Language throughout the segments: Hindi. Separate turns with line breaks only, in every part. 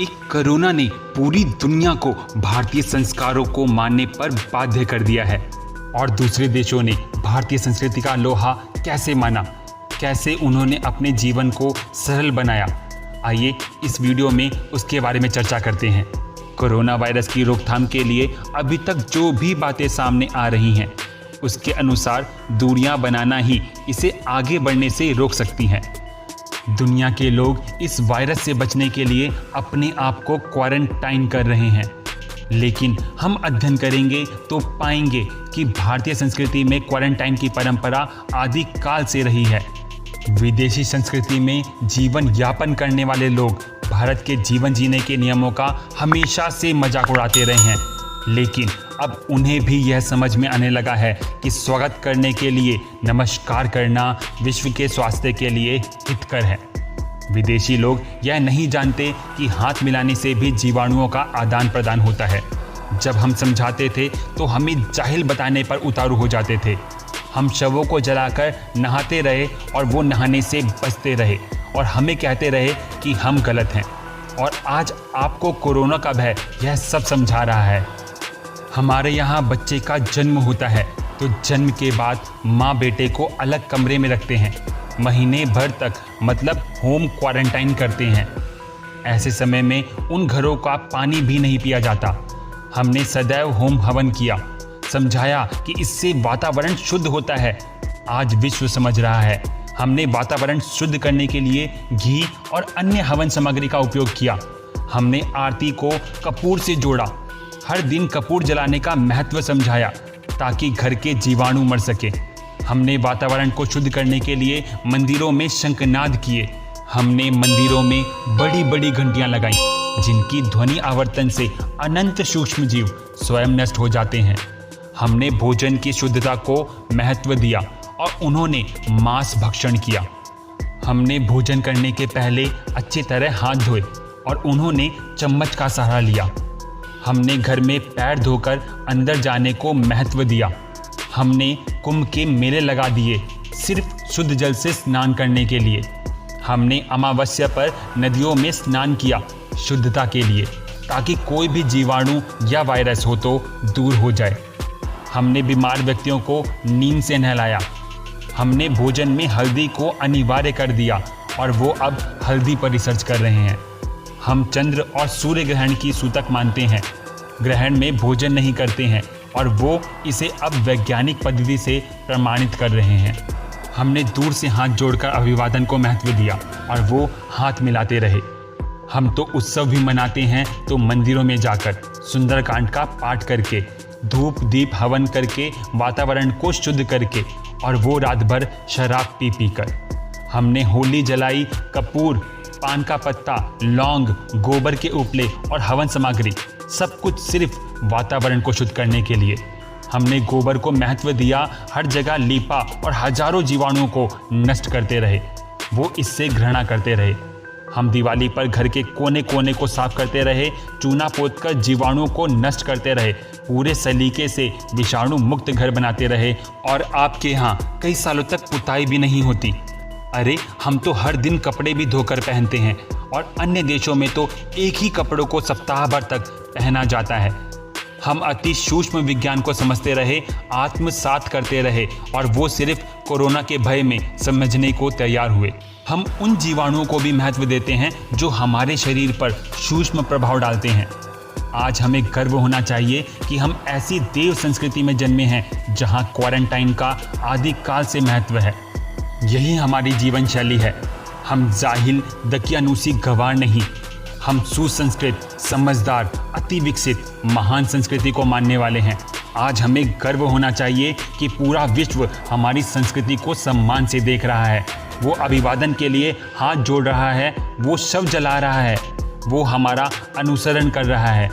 एक कोरोना ने पूरी दुनिया को भारतीय संस्कारों को मानने पर बाध्य कर दिया है और दूसरे देशों ने भारतीय संस्कृति का लोहा कैसे माना, कैसे उन्होंने अपने जीवन को सरल बनाया। आइए इस वीडियो में उसके बारे में चर्चा करते हैं। कोरोना वायरस की रोकथाम के लिए अभी तक जो भी बातें सामने आ रही हैं, उसके अनुसार दूरियां बनाना ही इसे आगे बढ़ने से रोक सकती हैं। दुनिया के लोग इस वायरस से बचने के लिए अपने आप को क्वारंटाइन कर रहे हैं, लेकिन हम अध्ययन करेंगे तो पाएंगे कि भारतीय संस्कृति में क्वारंटाइन की परंपरा आदि काल से रही है। विदेशी संस्कृति में जीवन यापन करने वाले लोग भारत के जीवन जीने के नियमों का हमेशा से मजाक उड़ाते रहे हैं, लेकिन अब उन्हें भी यह समझ में आने लगा है कि स्वागत करने के लिए नमस्कार करना विश्व के स्वास्थ्य के लिए हितकर है। विदेशी लोग यह नहीं जानते कि हाथ मिलाने से भी जीवाणुओं का आदान प्रदान होता है। जब हम समझाते थे तो हमें जाहिल बताने पर उतारू हो जाते थे। हम शवों को जलाकर नहाते रहे और वो नहाने से बचते रहे और हमें कहते रहे कि हम गलत हैं। और आज आपको कोरोना का भय यह सब समझा रहा है। हमारे यहाँ बच्चे का जन्म होता है तो जन्म के बाद माँ बेटे को अलग कमरे में रखते हैं, महीने भर तक मतलब होम क्वारंटाइन करते हैं। ऐसे समय में उन घरों का पानी भी नहीं पिया जाता। हमने सदैव होम हवन किया, समझाया कि इससे वातावरण शुद्ध होता है। आज विश्व समझ रहा है। हमने वातावरण शुद्ध करने के लिए घी और अन्य हवन सामग्री का उपयोग किया। हमने आरती को कपूर से जोड़ा, हर दिन कपूर जलाने का महत्व समझाया ताकि घर के जीवाणु मर सके। हमने वातावरण को शुद्ध करने के लिए मंदिरों में शंखनाद किए। हमने मंदिरों में बड़ी बड़ी घंटियां लगाईं, जिनकी ध्वनि आवर्तन से अनंत सूक्ष्म जीव स्वयं नष्ट हो जाते हैं। हमने भोजन की शुद्धता को महत्व दिया और उन्होंने मांस भक्षण किया। हमने भोजन करने के पहले अच्छी तरह हाथ धोए और उन्होंने चम्मच का सहारा लिया। हमने घर में पैर धोकर अंदर जाने को महत्व दिया। हमने कुंभ के मेले लगा दिए सिर्फ शुद्ध जल से स्नान करने के लिए। हमने अमावस्या पर नदियों में स्नान किया शुद्धता के लिए, ताकि कोई भी जीवाणु या वायरस हो तो दूर हो जाए। हमने बीमार व्यक्तियों को नीम से नहलाया। हमने भोजन में हल्दी को अनिवार्य कर दिया और वो अब हल्दी पर रिसर्च कर रहे हैं। हम चंद्र और सूर्य ग्रहण की सूतक मानते हैं, ग्रहण में भोजन नहीं करते हैं और वो इसे अब वैज्ञानिक पद्धति से प्रमाणित कर रहे हैं। हमने दूर से हाथ जोड़कर अभिवादन को महत्व दिया और वो हाथ मिलाते रहे। हम तो उत्सव भी मनाते हैं तो मंदिरों में जाकर सुंदरकांड का पाठ करके, धूप दीप हवन करके, वातावरण को शुद्ध करके, और वो रात भर शराब पी कर। हमने होली जलाई, कपूर, पान का पत्ता, लौंग, गोबर के उपले और हवन सामग्री, सब कुछ सिर्फ वातावरण को शुद्ध करने के लिए। हमने गोबर को महत्व दिया, हर जगह लीपा और हजारों जीवाणुओं को नष्ट करते रहे। वो इससे घृणा करते रहे। हम दिवाली पर घर के कोने कोने को साफ करते रहे, चूना पोतकर जीवाणुओं को नष्ट करते रहे, पूरे सलीके से विषाणु मुक्त घर बनाते रहे। और आपके यहाँ कई सालों तक पुताई भी नहीं होती। अरे हम तो हर दिन कपड़े भी धोकर पहनते हैं और अन्य देशों में तो एक ही कपड़ों को सप्ताह भर तक पहना जाता है। हम अति सूक्ष्म विज्ञान को समझते रहे, आत्मसात करते रहे और वो सिर्फ कोरोना के भय में समझने को तैयार हुए। हम उन जीवाणुओं को भी महत्व देते हैं जो हमारे शरीर पर सूक्ष्म प्रभाव डालते हैं। आज हमें गर्व होना चाहिए कि हम ऐसी देव संस्कृति में जन्मे हैं जहां क्वारंटाइन का आदि काल से महत्व है। यही हमारी जीवन शैली है। हम जाहिल दकियानूसी गवार नहीं, हम सुसंस्कृत, समझदार, अति विकसित महान संस्कृति को मानने वाले हैं। आज हमें गर्व होना चाहिए कि पूरा विश्व हमारी संस्कृति को सम्मान से देख रहा है। वो अभिवादन के लिए हाथ जोड़ रहा है, वो शव जला रहा है, वो हमारा अनुसरण कर रहा है।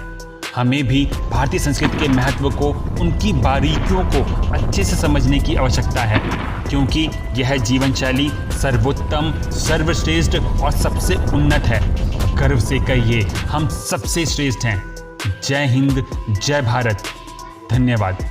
हमें भी भारतीय संस्कृति के महत्व को, उनकी बारीकियों को अच्छे से समझने की आवश्यकता है, क्योंकि यह जीवन शैली सर्वोत्तम, सर्वश्रेष्ठ और सबसे उन्नत है। गर्व से कहिए, हम सबसे श्रेष्ठ हैं। जय हिंद, जय भारत। धन्यवाद।